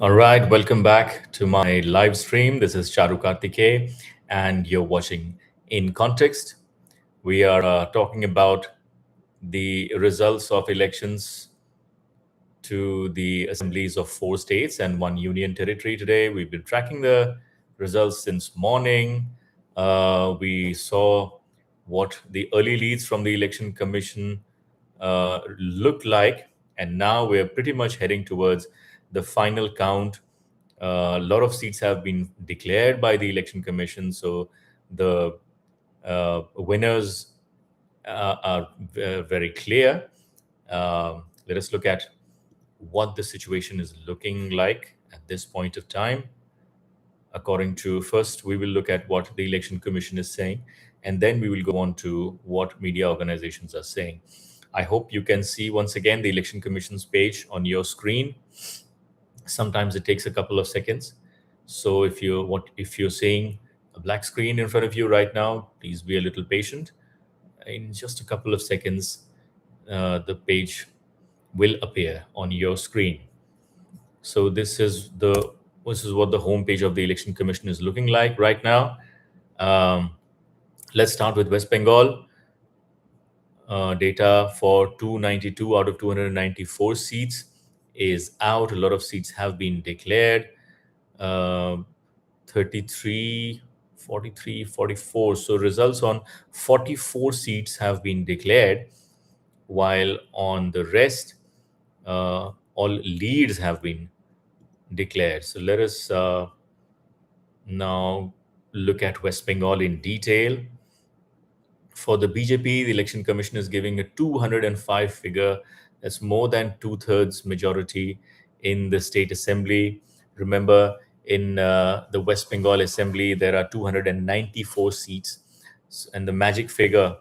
All right, welcome back to my live stream. This is Charu Karthike, and you're watching In Context. We are talking about the results of elections to the assemblies of 4 states and 1 union territory today. We've been tracking the results since morning. We saw what the early leads from the election commission looked like, and now we're pretty much heading towards the final count. A lot of seats have been declared by the election commission, so the winners are very clear. Let us look at what the situation is looking like at this point of time. According to, first, we will look at what the election commission is saying, and then we will go on to what media organizations are saying. I hope you can see once again the election commission's page on your screen. Sometimes it takes a couple of seconds. So if you're seeing a black screen in front of you right now, please be a little patient. In just a couple of seconds, the page will appear on your screen. So this is what the homepage of the election commission is looking like right now. Let's start with West Bengal. Data for 292 out of 294 seats is out. A lot of seats have been declared. 33, 43, 44. So results on 44 seats have been declared, while on the rest, all leads have been declared. So let us now look at West Bengal in detail. For the BJP, the election commission is giving a 205 figure. That's more than two-thirds majority in the state assembly. Remember, in the West Bengal assembly, there are 294 seats, and the magic figure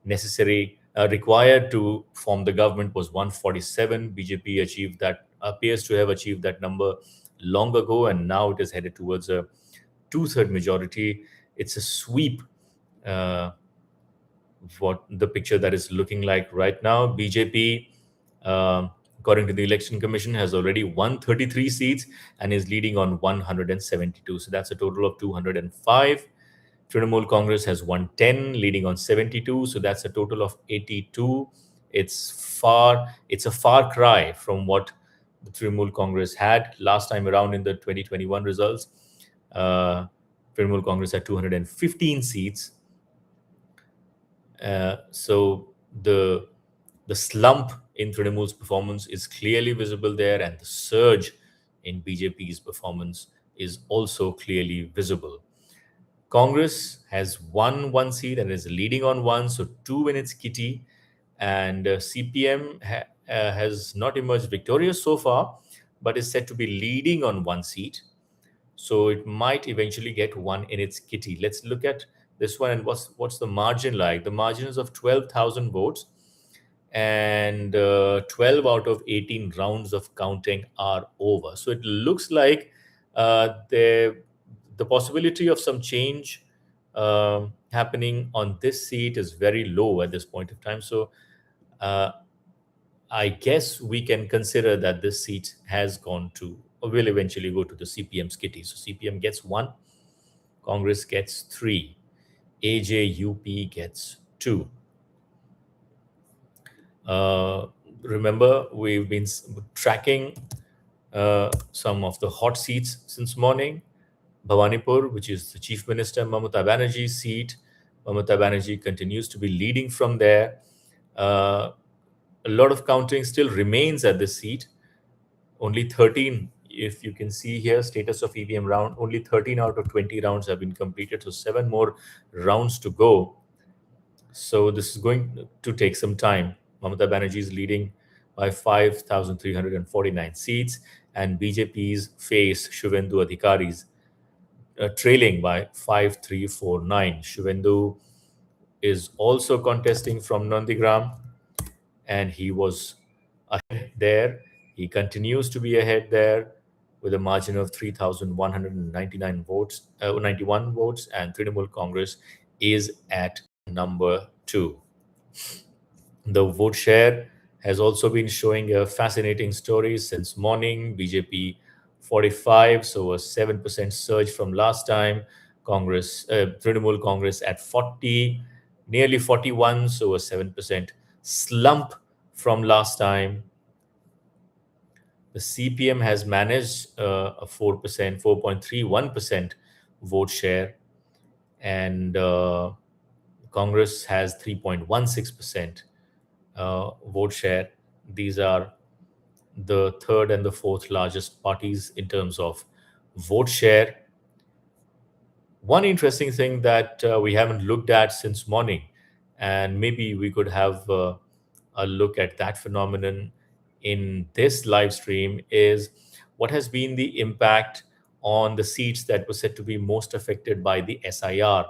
required to form the government was 147. BJP appears to have achieved that number long ago, and now it is headed towards a two-third majority. It's a sweep. What the picture that is looking like right now. BJP, according to the election commission, has already won 33 seats and is leading on 172. So that's a total of 205. Trinamool Congress has won 10, leading on 72. So that's a total of 82. It's a far cry from what the Trinamool Congress had last time around in the 2021 results. Trinamool Congress had 215 seats. So the slump in Trinamool's performance is clearly visible there, and the surge in BJP's performance is also clearly visible. Congress has won one seat and is leading on one, so two in its kitty, and CPM has not emerged victorious so far, but is said to be leading on one seat. So it might eventually get one in its kitty. Let's look at this one and what's the margin like. The margin is of 12,000 votes, and 12 out of 18 rounds of counting are over. So it looks like the possibility of some change happening on this seat is very low at this point of time. So I guess we can consider that this seat will eventually go to the CPM's kitty. So CPM gets one, Congress gets three, AJUP gets two. Remember, we've been tracking some of the hot seats since morning. Bhawanipur, which is the Chief Minister Mamata Banerjee's seat. Mamata Banerjee continues to be leading from there. A lot of counting still remains at this seat. Only 13, if you can see here, status of EVM round, only 13 out of 20 rounds have been completed. So 7 more rounds to go. So this is going to take some time. Mamata Banerjee is leading by 5,349 seats, and BJP's face, Shuvendu Adhikari's trailing by 5,349. Shuvendu is also contesting from Nandigram, and he was ahead there. He continues to be ahead there with a margin of 3,199 votes, 91 votes, and Trinamool Congress is at number 2. The vote share has also been showing a fascinating story since morning. BJP 45, so a 7% surge from last time. Trinamool Congress at 40, nearly 41, so a 7% slump from last time. The CPM has managed a 4%, 4.31% vote share, and Congress has 3.16% vote share. These are the third and the fourth largest parties in terms of vote share. One interesting thing that we haven't looked at since morning, and maybe we could have a look at that phenomenon in this live stream, is what has been the impact on the seats that were said to be most affected by the SIR,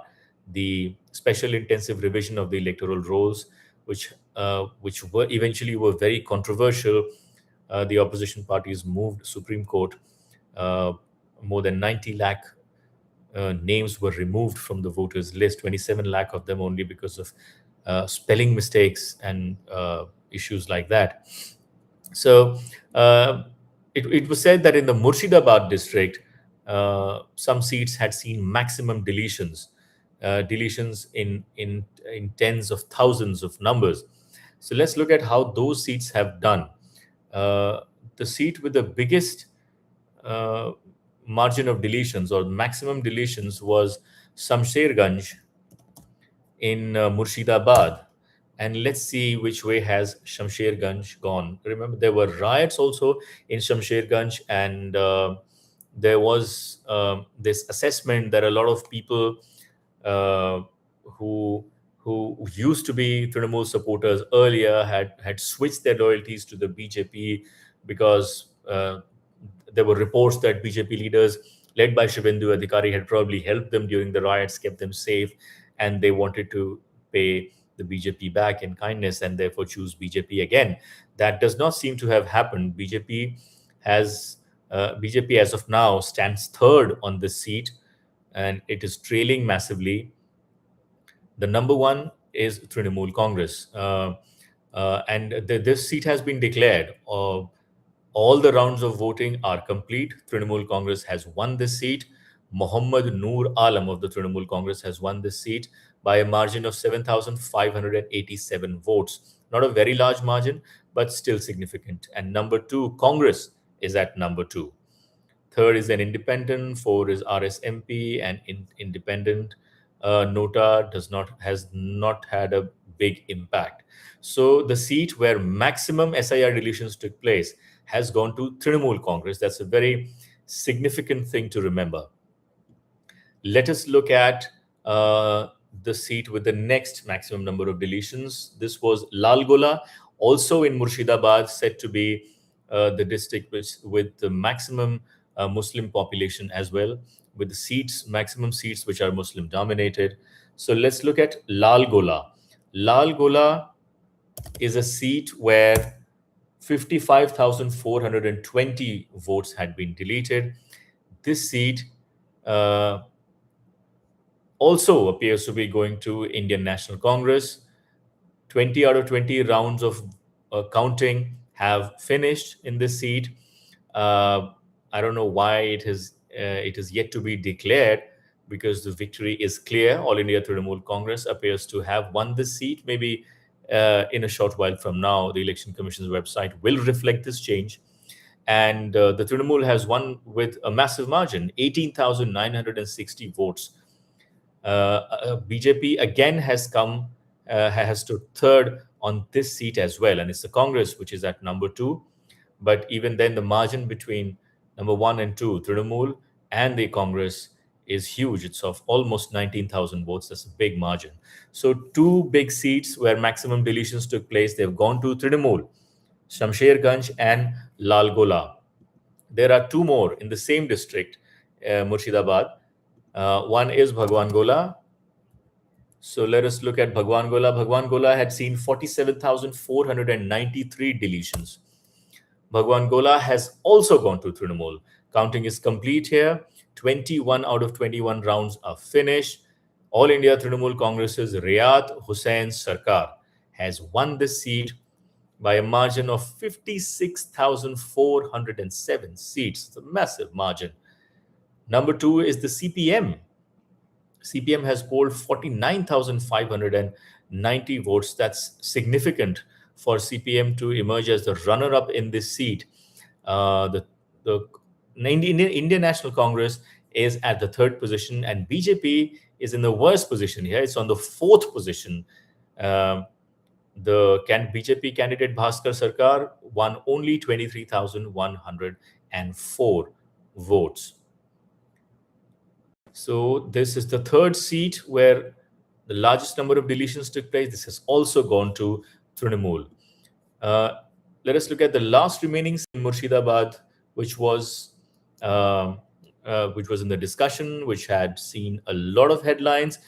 the special intensive revision of the electoral rolls, which were eventually were very controversial. The opposition parties moved Supreme Court. Uh, More than 90 lakh names were removed from the voters list, 27 lakh of them only because of spelling mistakes and issues like that. So uh, it was said that in the Murshidabad district, some seats had seen maximum deletions, deletions in tens of thousands of numbers. So let's look at how those seats have done. Uh, the seat with the biggest uh, margin of deletions or maximum deletions was Shamsherganj in Murshidabad. And let's see which way has Shamsherganj gone. Remember, there were riots also in Shamsherganj, and there was this assessment that a lot of people uh, who used to be Trinamool supporters earlier had switched their loyalties to the BJP because there were reports that BJP leaders led by Shivendu Adhikari had probably helped them during the riots, kept them safe, and they wanted to pay the BJP back in kindness and therefore choose BJP again. That does not seem to have happened. Has BJP as of now stands third on this seat, and it is trailing massively. The number one is Trinamool Congress, and this seat has been declared. All the rounds of voting are complete. Trinamool Congress has won this seat. Mohammad Noor Alam of the Trinamool Congress has won this seat by a margin of 7,587 votes. Not a very large margin, but still significant. And number two, Congress is at number two. Third is an independent. Four is RSMP, and independent Nota has not had a big impact. So the seat where maximum SIR deletions took place has gone to Trinamool Congress. That's a very significant thing to remember. Let us look at the seat with the next maximum number of deletions. This was Lalgola, also in Murshidabad, said to be the district with the maximum Muslim population as well, with the maximum seats which are Muslim dominated. So let's look at Lalgola. Lalgola is a seat where 55,420 votes had been deleted. This seat uh, also appears to be going to Indian National Congress. 20 out of 20 rounds of counting have finished in this seat. I don't know why it is yet to be declared, because the victory is clear. All India Trinamool Congress appears to have won this seat. Maybe in a short while from now, the Election Commission's website will reflect this change. And the Trinamool has won with a massive margin, 18,960 votes. BJP again has stood third on this seat as well, and it's the Congress which is at number two. But even then, the margin between number one and two, Trinamool and the Congress, is huge. It's of almost 19,000 votes. That's a big margin. So two big seats where maximum deletions took place, they've gone to Trinamool, Shamsherganj and Lalgola. There are two more in the same district, Murshidabad. One is Bhagwan Gola. So let us look at Bhagwan Gola. Bhagwan Gola had seen 47,493 deletions. Bhagwan Gola has also gone to Trinamool. Counting is complete here. 21 out of 21 rounds are finished. All India Trinamool Congress's Riyad Hussain Sarkar has won this seat by a margin of 56,407 seats. It's a massive margin. Number two is the CPM. CPM has polled 49,590 votes. That's significant for CPM to emerge as the runner-up in this seat. The Indian National Congress is at the third position, and BJP is in the worst position here. It's on the fourth position. Um, the BJP candidate Bhaskar Sarkar won only 23,104 votes. So this is the third seat where the largest number of deletions took place. This has also gone to Trinamool. Uh, Let us look at the last remaining in Murshidabad, which was in the discussion, which had seen a lot of headlines,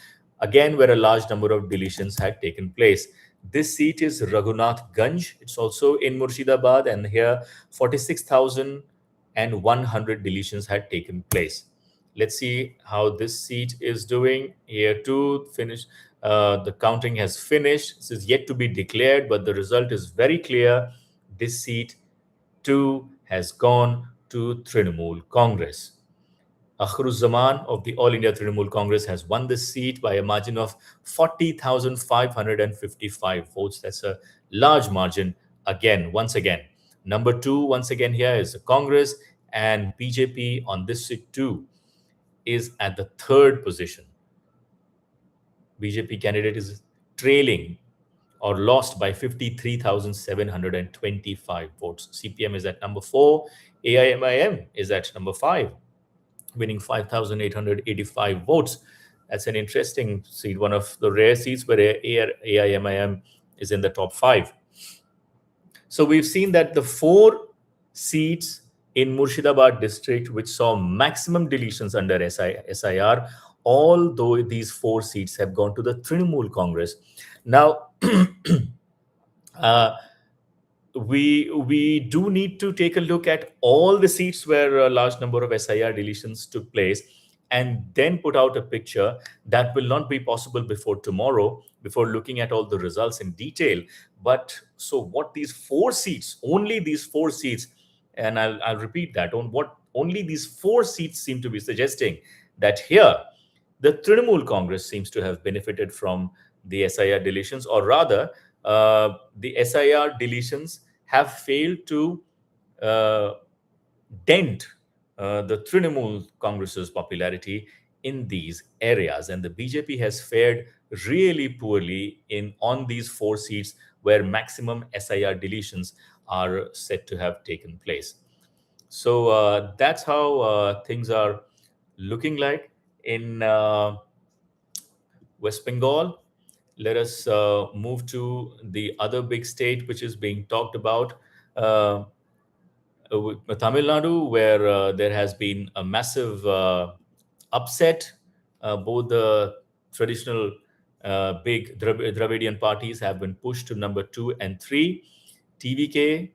again where a large number of deletions had taken place. This seat is Raghunath Ganj. It's also in Murshidabad, and here 46,100 deletions had taken place. Let's see how this seat is doing. Here too, finish. The counting has finished. This is yet to be declared, but the result is very clear. This seat too has gone to Trinamool Congress. Akhruzzaman of the All India Trinamool Congress has won this seat by a margin of 40,555 votes. That's a large margin. Once again. Number two, once again, here is the Congress, and BJP on this seat too is at the third position. BJP candidate is trailing or lost by 53,725 votes. CPM is at number 4. AIMIM is at number 5, winning 5,885 votes. That's an interesting seat, one of the rare seats where AIMIM is in the top 5. So we've seen that the 4 seats in Murshidabad district, which saw maximum deletions under SIR, although these 4 seats have gone to the Trinamool Congress. Now, we do need to take a look at all the seats where a large number of SIR deletions took place, and then put out a picture. That will not be possible before tomorrow, before looking at all the results in detail. But so what these 4 seats, only these 4 seats, and I'll repeat that, only these 4 seats seem to be suggesting that here the Trinamool Congress seems to have benefited from the SIR deletions, or rather, the SIR deletions have failed to dent the Trinamool Congress's popularity in these areas, and the BJP has fared really poorly on these 4 seats where maximum SIR deletions are said to have taken place. So that's how things are looking like in West Bengal. Let us move to the other big state which is being talked about, Tamil Nadu, where there has been a massive upset. Both the traditional big Dravidian parties have been pushed to number 2 and 3. TVK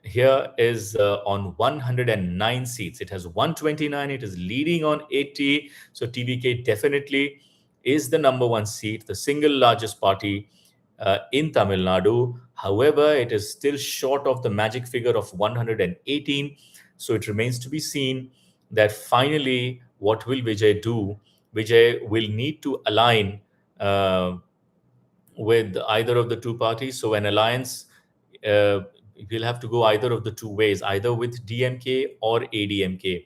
here is on 109 seats. It has 129. It is leading on 80. So TVK definitely is the number 1 seat, the single largest party in Tamil Nadu. However, it is still short of the magic figure of 118. So it remains to be seen that finally, what will Vijay do? Vijay will need to align with either of the 2 parties. So an alliance will have to go either of the 2 ways, either with DMK or ADMK.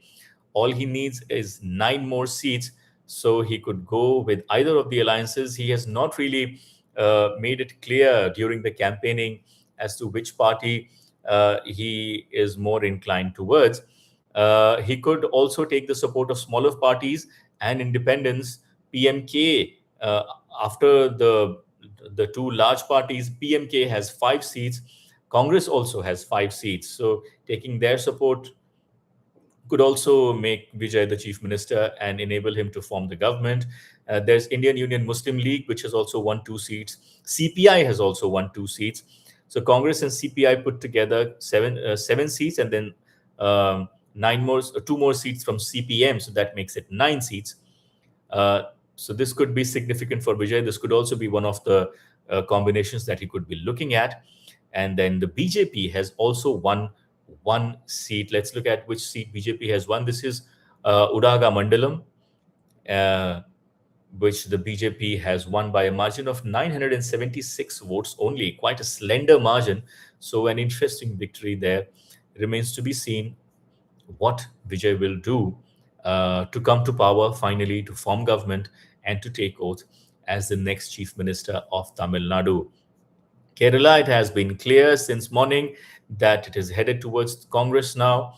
All he needs is 9 more seats, so he could go with either of the alliances. He has not really made it clear during the campaigning as to which party he is more inclined towards. He could also take the support of smaller parties and independents. PMK, after the 2 large parties, PMK has 5 seats. Congress also has 5 seats. So taking their support could also make Vijay the chief minister and enable him to form the government. There's Indian Union Muslim League, which has also won 2 seats. CPI has also won 2 seats. So Congress and CPI put together 7 seats, and then 2 more seats from CPM. So that makes it 9 seats. So this could be significant for Vijay. This could also be one of the combinations that he could be looking at. And then the BJP has also won one seat. Let's look at which seat BJP has won. This is Udaga Mandalam, uh, which the BJP has won by a margin of 976 votes only, quite a slender margin. So, an interesting victory there. Remains to be seen what Vijay will do to come to power finally, to form government, and to take oath as the next chief minister of Tamil Nadu. Kerala, it has been clear since morning that it is headed towards Congress now.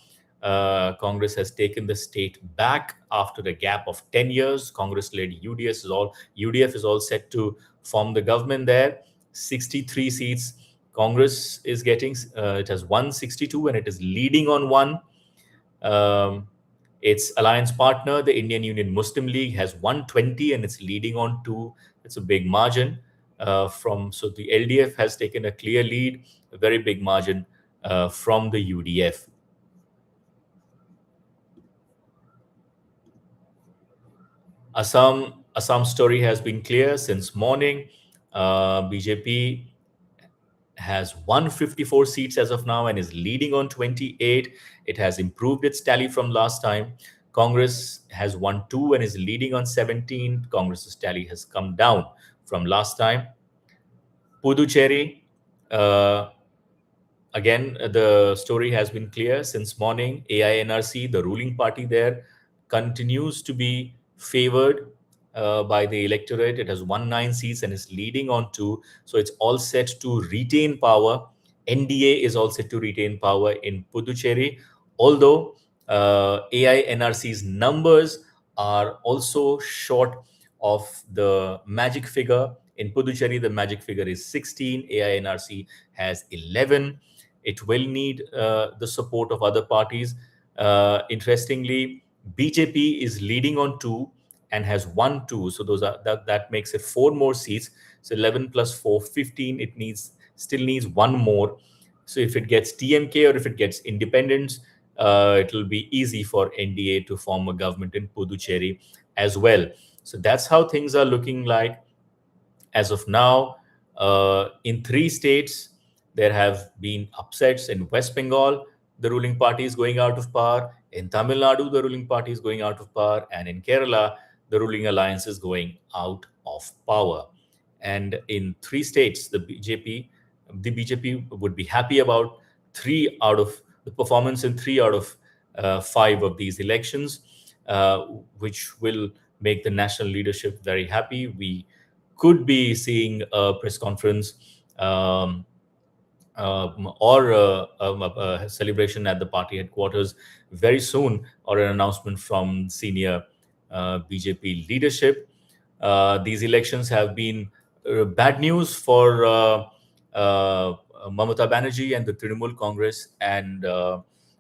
Congress has taken the state back after a gap of 10 years. Congress-led UDF is all set to form the government there. 63 seats Congress is getting. It has 162 and it is leading on one. Um, its alliance partner, the Indian Union Muslim League, has 120 and it's leading on two. It's a big margin. So the LDF has taken a clear lead, a very big margin from the UDF. Assam story has been clear since morning. BJP has 154 seats as of now and is leading on 28. It has improved its tally from last time. Congress has won two and is leading on 17. Congress's tally has come down from last time. Puducherry, uh, again, the story has been clear since morning. AINRC, the ruling party there, continues to be favored by the electorate. It has won 9 seats and is leading on two. So it's all set to retain power. NDA is all set to retain power in Puducherry, although AINRC's numbers are also short of the magic figure. In Puducherry, the magic figure is 16. AINRC has 11. It will need the support of other parties. Interestingly, BJP is leading on two and has won two. So that makes it four more seats. So 11 plus 4, 15. It still needs one more. So if it gets TMK or if it gets independence, it will be easy for NDA to form a government in Puducherry as well. So that's how things are looking like as of now. In 3 states, there have been upsets. In West Bengal, the ruling party is going out of power. In Tamil Nadu, the ruling party is going out of power. And in Kerala, the ruling alliance is going out of power. And in 3 states, the BJP would be happy about three out of the performance in 3 out of 5 of these elections, uh, which will make the national leadership very happy. We could be seeing a press conference or a celebration at the party headquarters very soon, or an announcement from senior BJP leadership. These elections have been bad news for Mamata Banerjee and the Trinamool Congress, and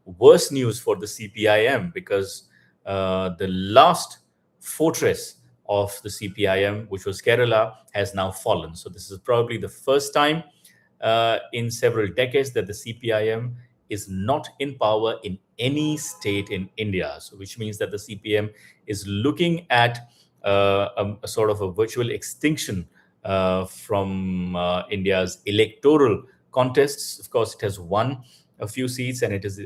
worse news for the CPIM, because the last fortress of the CPIM, which was Kerala, has now fallen. So this is probably the first time in several decades that the CPIM is not in power in any state in India. So which means that the CPM is looking at a sort of a virtual extinction from India's electoral contests. Of course, it has won a few seats and it is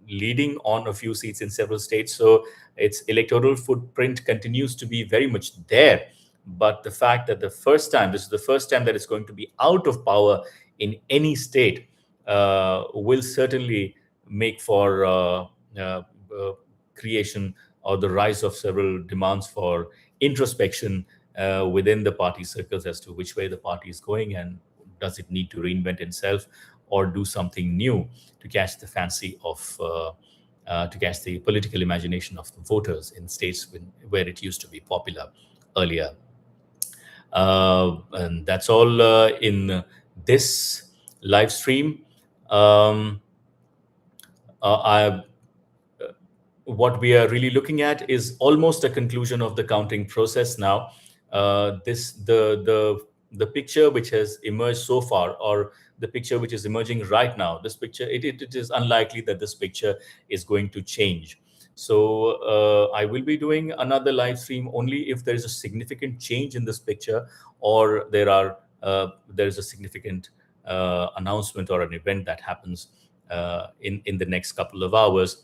leading on a few seats in several states. So its electoral footprint continues to be very much there. But the fact that this is the first time that it's going to be out of power in any state, will certainly make for creation or the rise of several demands for introspection within the party circles as to which way the party is going, and does it need to reinvent itself or do something new to catch the fancy of to catch the political imagination of the voters in states where it used to be popular earlier. And that's all in this live stream. Um, I What we are really looking at is almost a conclusion of the counting process now. This the picture which has emerged so far, or the picture which is emerging right now, this picture, it is unlikely that this picture is going to change. So I will be doing another live stream only if there is a significant change in this picture, or there is a significant announcement or an event that happens in the next couple of hours.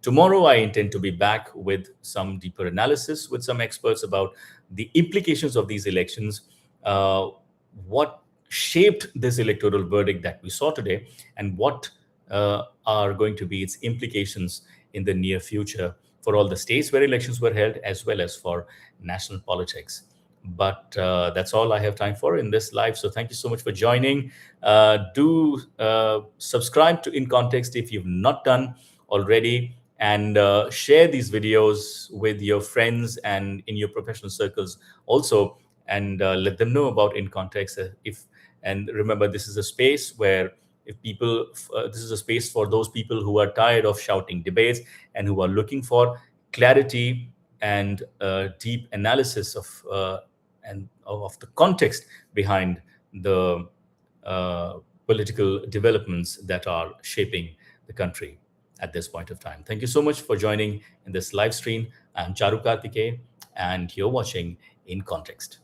Tomorrow, I intend to be back with some deeper analysis with some experts about the implications of these elections, what shaped this electoral verdict that we saw today, and what are going to be its implications in the near future for all the states where elections were held, as well as for national politics. But that's all I have time for in this live. So thank you so much for joining. Do subscribe to In Context if you've not done already, and share these videos with your friends and in your professional circles also, and let them know about In Context. If and remember, this is a space where if people, this is a space for those people who are tired of shouting debates and who are looking for clarity and deep analysis of the context behind the political developments that are shaping the country at this point of time. Thank you so much for joining in this live stream. I'm Charu Karthike, and you're watching In Context.